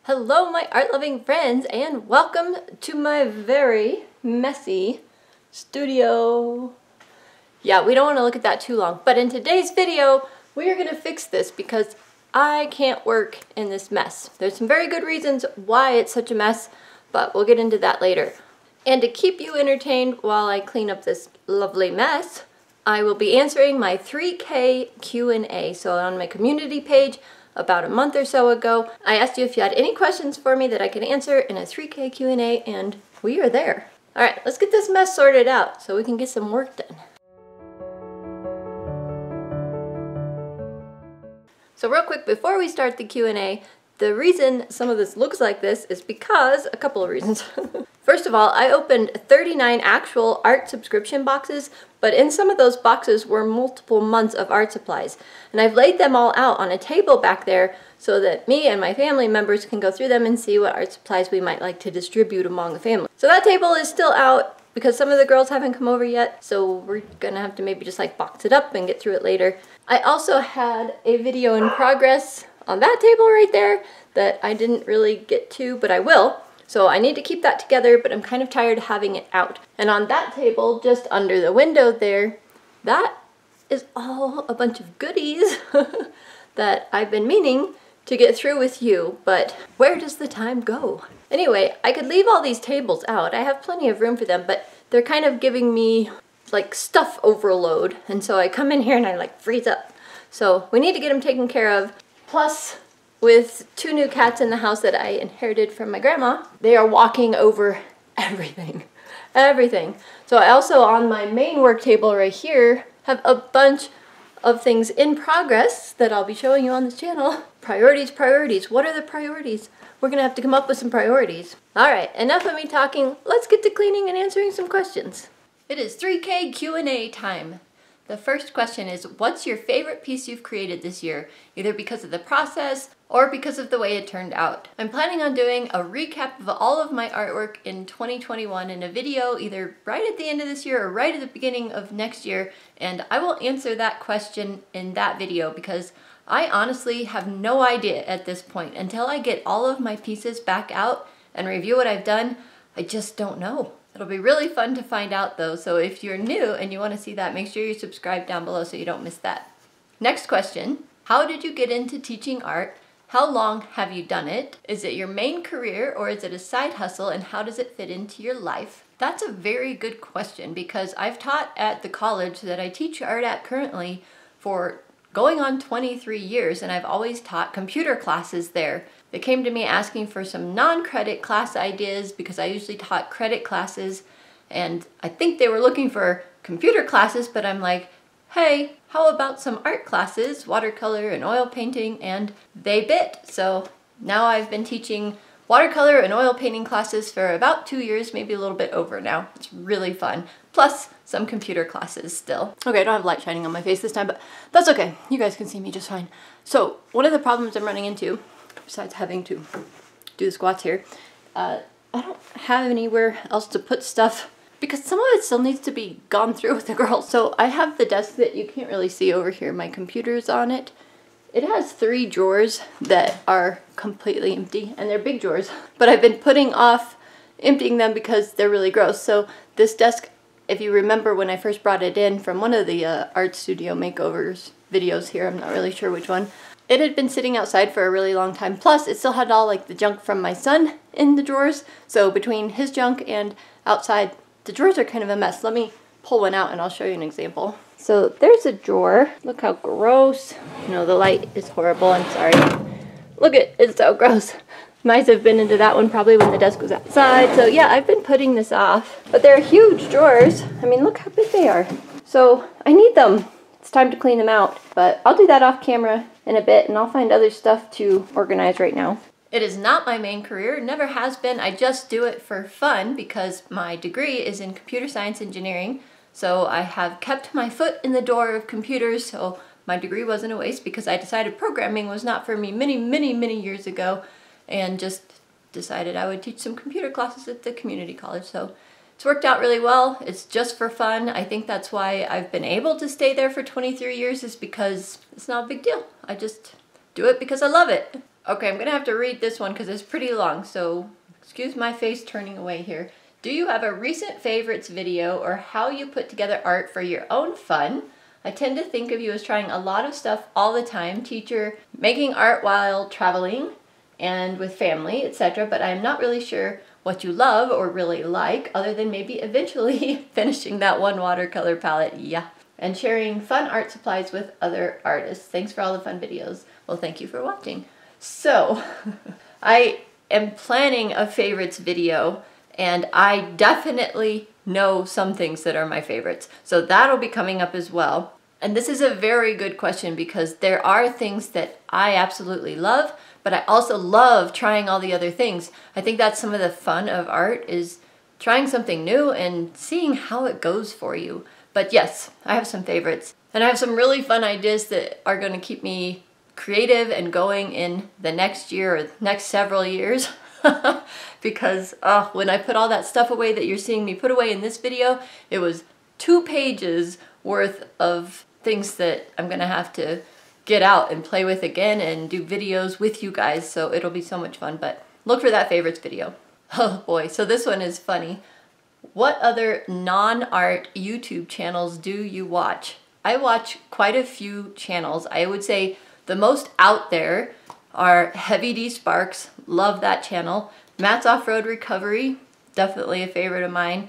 Hello my art-loving friends and welcome to my very messy studio. Yeah, we don't want to look at that too long, but in today's video we are going to fix this because I can't work in this mess. There's some very good reasons why it's such a mess, but we'll get into that later. And to keep you entertained while I clean up this lovely mess, I will be answering my 3K Q&A. So on my community page, about a month or so ago, I asked you if you had any questions for me that I could answer in a 3K Q&A, and we are there. All right, let's get this mess sorted out so we can get some work done. So real quick, before we start the Q&A, the reason some of this looks like this is because a couple of reasons. First of all, I opened 39 actual art subscription boxes, but in some of those boxes were multiple months of art supplies. And I've laid them all out on a table back there so that me and my family members can go through them and see what art supplies we might like to distribute among the family. So that table is still out because some of the girls haven't come over yet, so we're gonna have to maybe just like box it up and get through it later. I also had a video in progress on that table right there that I didn't really get to, but I will. So I need to keep that together, but I'm kind of tired of having it out. And on that table, just under the window there, that is all a bunch of goodies that I've been meaning to get through with you, but where does the time go? Anyway, I could leave all these tables out. I have plenty of room for them, but they're kind of giving me like stuff overload. And so I come in here and I like freeze up. So we need to get them taken care of. Plus, with 2 new cats in the house that I inherited from my grandma, they are walking over everything. Everything. So I also, on my main work table right here, have a bunch of things in progress that I'll be showing you on this channel. Priorities, priorities. What are the priorities? We're gonna have to come up with some priorities. Alright, enough of me talking. Let's get to cleaning and answering some questions. It is 3K Q&A time. The first question is, what's your favorite piece you've created this year, either because of the process or because of the way it turned out? I'm planning on doing a recap of all of my artwork in 2021 in a video either right at the end of this year or right at the beginning of next year, and I will answer that question in that video because I honestly have no idea at this point. Until I get all of my pieces back out and review what I've done, I just don't know. It'll be really fun to find out though, so if you're new and you want to see that, make sure you subscribe down below so you don't miss that. Next question, how did you get into teaching art? How long have you done it? Is it your main career or is it a side hustle, and how does it fit into your life? That's a very good question because I've taught at the college that I teach art at currently for going on 23 years, and I've always taught computer classes there. They came to me asking for some non-credit class ideas because I usually taught credit classes, and I think they were looking for computer classes, but I'm like, hey, how about some art classes, watercolor and oil painting, and they bit. So now I've been teaching watercolor and oil painting classes for about 2 years, maybe a little bit over now. It's really fun. Plus some computer classes still. Okay, I don't have light shining on my face this time, but that's okay. You guys can see me just fine. So one of the problems I'm running into, besides having to do the squats here, I don't have anywhere else to put stuff because some of it still needs to be gone through with the girls. So I have the desk that you can't really see over here. My computer's on it. It has 3 drawers that are completely empty, and they're big drawers, but I've been putting off emptying them because they're really gross. So this desk, if you remember when I first brought it in from one of the art studio makeovers videos here, I'm not really sure which one, it had been sitting outside for a really long time. Plus, it still had all like the junk from my son in the drawers. So between his junk and outside, the drawers are kind of a mess. Let me pull one out and I'll show you an example. So there's a drawer. Look how gross. No, the light is horrible. I'm sorry. Look at it's so gross. Mice have been into that one probably when the desk was outside. So yeah, I've been putting this off. But they're huge drawers. I mean, look how big they are. So I need them. It's time to clean them out. But I'll do that off camera in a bit, and I'll find other stuff to organize right now. It is not my main career, it never has been. I just do it for fun because my degree is in computer science engineering. So I have kept my foot in the door of computers, so my degree wasn't a waste because I decided programming was not for me many years ago, and just decided I would teach some computer classes at the community college. So it's worked out really well. It's just for fun. I think that's why I've been able to stay there for 23 years, is because it's not a big deal. I just do it because I love it. Okay, I'm gonna have to read this one because it's pretty long, so excuse my face turning away here. Do you have a recent favorites video or how you put together art for your own fun? I tend to think of you as trying a lot of stuff all the time, teacher, making art while traveling and with family, etc., but I'm not really sure what you love or really like, other than maybe eventually finishing that one watercolor palette, yeah, and sharing fun art supplies with other artists. Thanks for all the fun videos. Well, thank you for watching. So, I am planning a favorites video, and I definitely know some things that are my favorites. So that'll be coming up as well. And this is a very good question because there are things that I absolutely love, but I also love trying all the other things. I think that's some of the fun of art, is trying something new and seeing how it goes for you. But yes, I have some favorites. And I have some really fun ideas that are going to keep me creative and going in the next year or next several years. Because when I put all that stuff away that you're seeing me put away in this video, it was 2 pages worth of things that I'm gonna have to get out and play with again and do videos with you guys, so it'll be so much fun. But look for that favorites video. Oh boy, so this one is funny. What other non-art YouTube channels do you watch? I watch quite a few channels. I would say the most out there are Heavy D Sparks, love that channel. Matt's Off-Road Recovery, definitely a favorite of mine.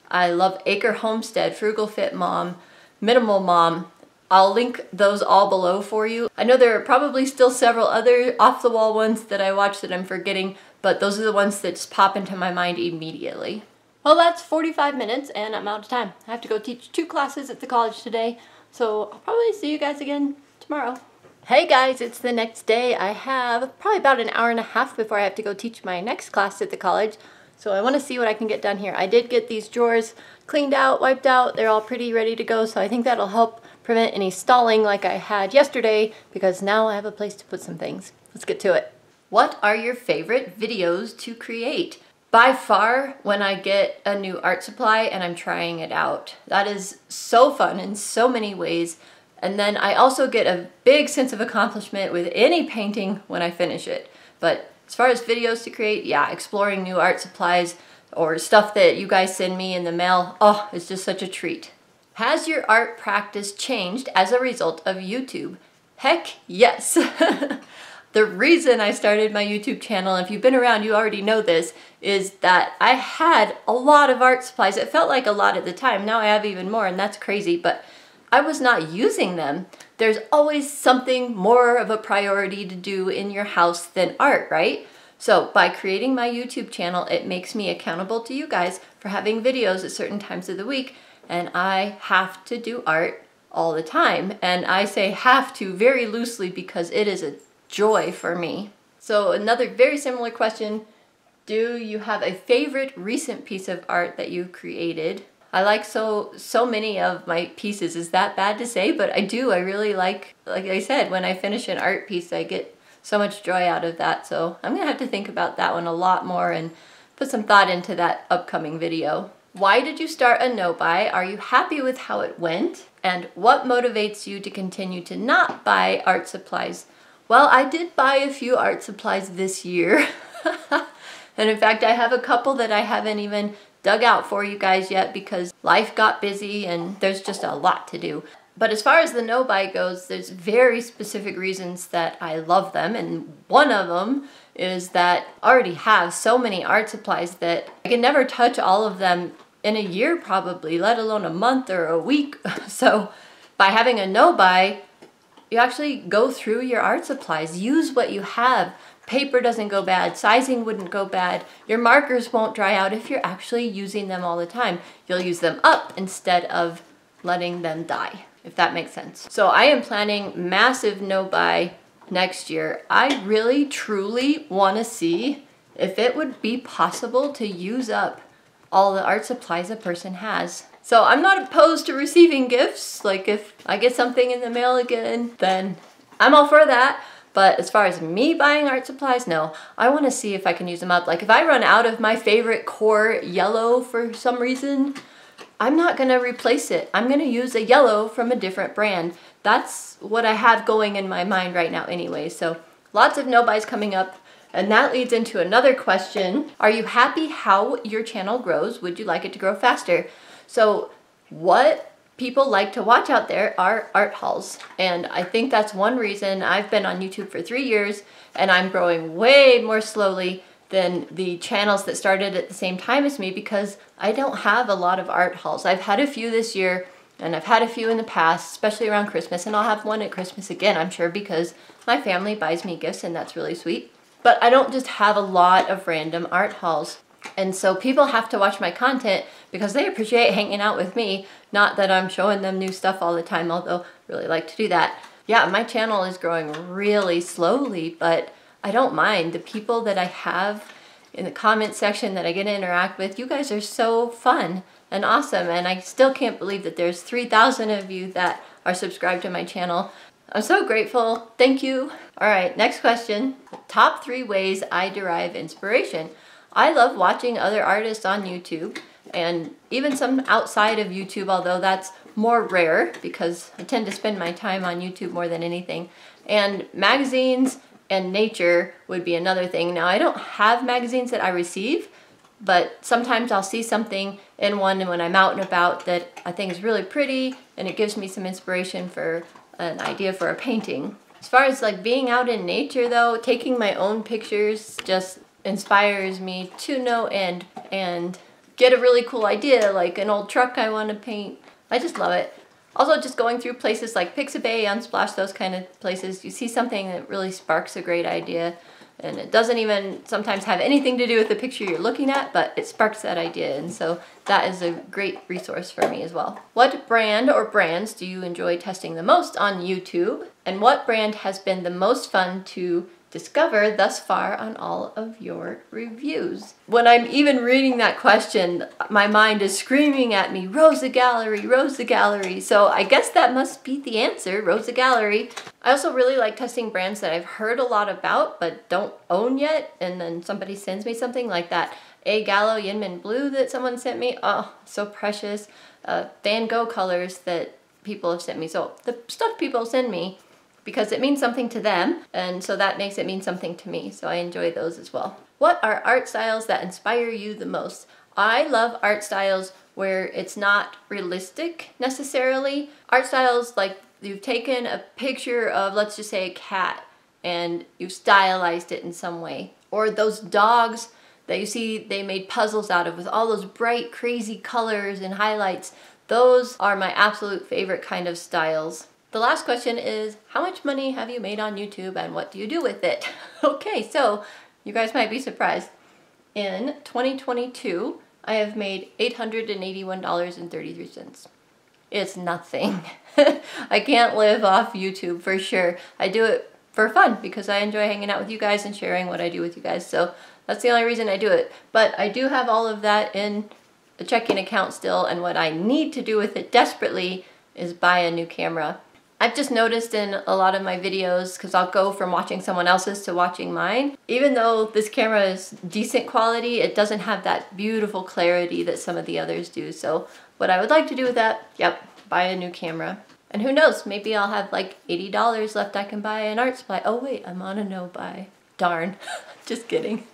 I love Acre Homestead, Frugal Fit Mom, Minimal Mom. I'll link those all below for you. I know there are probably still several other off-the-wall ones that I watch that I'm forgetting, but those are the ones that just pop into my mind immediately. Well, that's 45 minutes and I'm out of time. I have to go teach 2 classes at the college today, so I'll probably see you guys again tomorrow. Hey guys, it's the next day. I have probably about an hour and a half before I have to go teach my next class at the college. So I want to see what I can get done here. I did get these drawers cleaned out, wiped out. They're all pretty ready to go. So I think that'll help prevent any stalling like I had yesterday, because now I have a place to put some things. Let's get to it. What are your favorite videos to create? By far, when I get a new art supply and I'm trying it out. That is so fun in so many ways. And then I also get a big sense of accomplishment with any painting when I finish it. But as far as videos to create, yeah, exploring new art supplies or stuff that you guys send me in the mail, oh, it's just such a treat. Has your art practice changed as a result of YouTube? Heck yes. The reason I started my YouTube channel, if you've been around, you already know this, is that I had a lot of art supplies. It felt like a lot at the time. Now I have even more, and that's crazy, but I was not using them. There's always something more of a priority to do in your house than art, right? So by creating my YouTube channel, it makes me accountable to you guys for having videos at certain times of the week, and I have to do art all the time. And I say have to very loosely because it is a joy for me. So another very similar question, do you have a favorite recent piece of art that you created? I like so many of my pieces. Is that bad to say? But I do. I really like I said, when I finish an art piece, I get so much joy out of that. So I'm gonna have to think about that one a lot more and put some thought into that upcoming video. Why did you start a no-buy? Are you happy with how it went? And what motivates you to continue to not buy art supplies? Well, I did buy a few art supplies this year. And in fact, I have a couple that I haven't even dug out for you guys yet because life got busy and there's just a lot to do. But as far as the no-buy goes, there's very specific reasons that I love them, and one of them is that I already have so many art supplies that I can never touch all of them in a year probably, let alone a month or a week. So by having a no-buy, you actually go through your art supplies, use what you have. Paper doesn't go bad, sizing wouldn't go bad, your markers won't dry out if you're actually using them all the time. You'll use them up instead of letting them die, if that makes sense. So I am planning massive no-buy next year. I really, truly want to see if it would be possible to use up all the art supplies a person has. So I'm not opposed to receiving gifts. Like if I get something in the mail again, then I'm all for that. But as far as me buying art supplies, no. I want to see if I can use them up. Like if I run out of my favorite core yellow for some reason, I'm not going to replace it. I'm going to use a yellow from a different brand. That's what I have going in my mind right now anyway. So Lots of no buys coming up. And that leads into another question. Are you happy how your channel grows? Would you like it to grow faster? So what people like to watch out there are art hauls. And I think that's one reason I've been on YouTube for 3 years and I'm growing way more slowly than the channels that started at the same time as me, because I don't have a lot of art hauls. I've had a few this year and I've had a few in the past, especially around Christmas, and I'll have one at Christmas again, I'm sure, because my family buys me gifts and that's really sweet. But I don't just have a lot of random art hauls. And so people have to watch my content because they appreciate hanging out with me. Not that I'm showing them new stuff all the time, although I really like to do that. Yeah, my channel is growing really slowly, but I don't mind. The people that I have in the comment section that I get to interact with, you guys are so fun and awesome. And I still can't believe that there's 3,000 of you that are subscribed to my channel. I'm so grateful. Thank you. All right, next question. Top 3 ways I derive inspiration. I love watching other artists on YouTube, and even some outside of YouTube, although that's more rare because I tend to spend my time on YouTube more than anything. And magazines and nature would be another thing. Now, I don't have magazines that I receive, but sometimes I'll see something in one when I'm out and about that I think is really pretty, and it gives me some inspiration for an idea for a painting. As far as like being out in nature though, taking my own pictures just inspires me to no end, and get a really cool idea like an old truck I want to paint. I just love it. Also, just going through places like Pixabay, Unsplash, those kind of places, you see something that really sparks a great idea, and it doesn't even sometimes have anything to do with the picture you're looking at, but it sparks that idea, and so that is a great resource for me as well. What brand or brands do you enjoy testing the most on YouTube, and what brand has been the most fun to discover thus far on all of your reviews? When I'm even reading that question, my mind is screaming at me, Rosa Gallery, Rosa Gallery. So I guess that must be the answer, Rosa Gallery. I also really like testing brands that I've heard a lot about but don't own yet, and then somebody sends me something like that A Gallo Yinmin Blue that someone sent me. Oh, so precious. Van Gogh colors that people have sent me. So the stuff people send me, because it means something to them, and so that makes it mean something to me, so I enjoy those as well. What are art styles that inspire you the most? I love art styles where it's not realistic necessarily. Art styles like you've taken a picture of, let's just say, a cat, and you've stylized it in some way. Or those dogs that you see they made puzzles out of with all those bright, crazy colors and highlights. Those are my absolute favorite kind of styles. The last question is, how much money have you made on YouTube and what do you do with it? Okay, so you guys might be surprised. In 2022, I have made $881.33. It's nothing. I can't live off YouTube for sure. I do it for fun because I enjoy hanging out with you guys and sharing what I do with you guys. So that's the only reason I do it. But I do have all of that in a checking account still, and what I need to do with it desperately is buy a new camera. I've just noticed in a lot of my videos, because I'll go from watching someone else's to watching mine, even though this camera is decent quality, it doesn't have that beautiful clarity that some of the others do. So what I would like to do with that, yep, buy a new camera. And who knows, maybe I'll have like $80 left I can buy an art supply. Oh wait, I'm on a no buy. Darn, just kidding.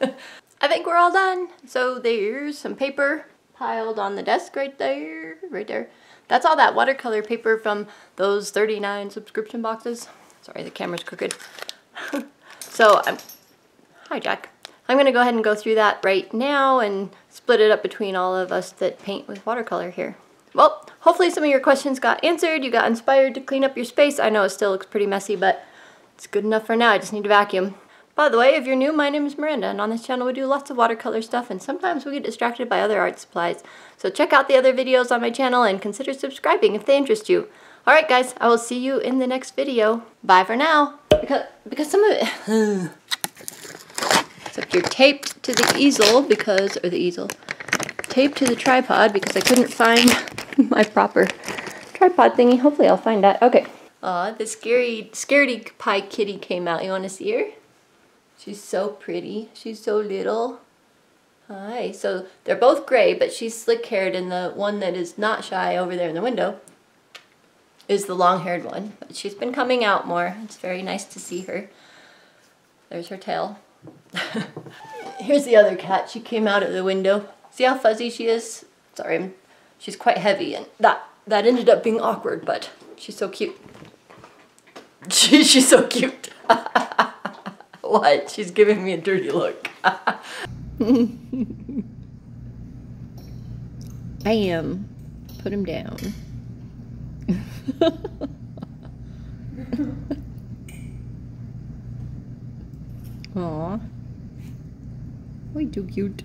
I think we're all done. So there's some paper piled on the desk right there, right there. That's all that watercolor paper from those 39 subscription boxes. Sorry, the camera's crooked. So, hi Jack. I'm gonna go ahead and go through that right now and split it up between all of us that paint with watercolor here. Well, hopefully some of your questions got answered. You got inspired to clean up your space. I know it still looks pretty messy, but it's good enough for now. I just need to vacuum. By the way, if you're new, my name is Miranda, and on this channel we do lots of watercolor stuff, and sometimes we get distracted by other art supplies. So check out the other videos on my channel and consider subscribing if they interest you. Alright guys, I will see you in the next video. Bye for now. Because some of it... Except you're taped to the easel because... or the easel. Taped to the tripod because I couldn't find my proper tripod thingy. Hopefully I'll find that. Okay. Aw, the scaredy pie kitty came out. You want to see her? She's so pretty. She's so little. Hi. So they're both gray, but she's slick-haired, and the one that is not shy over there in the window is the long-haired one. But she's been coming out more. It's very nice to see her. There's her tail. Here's the other cat. She came out of the window. See how fuzzy she is? Sorry, she's quite heavy, and that ended up being awkward, but she's so cute. She's so cute. What? She's giving me a dirty look. Bam. Put him down. Aw. Way too cute.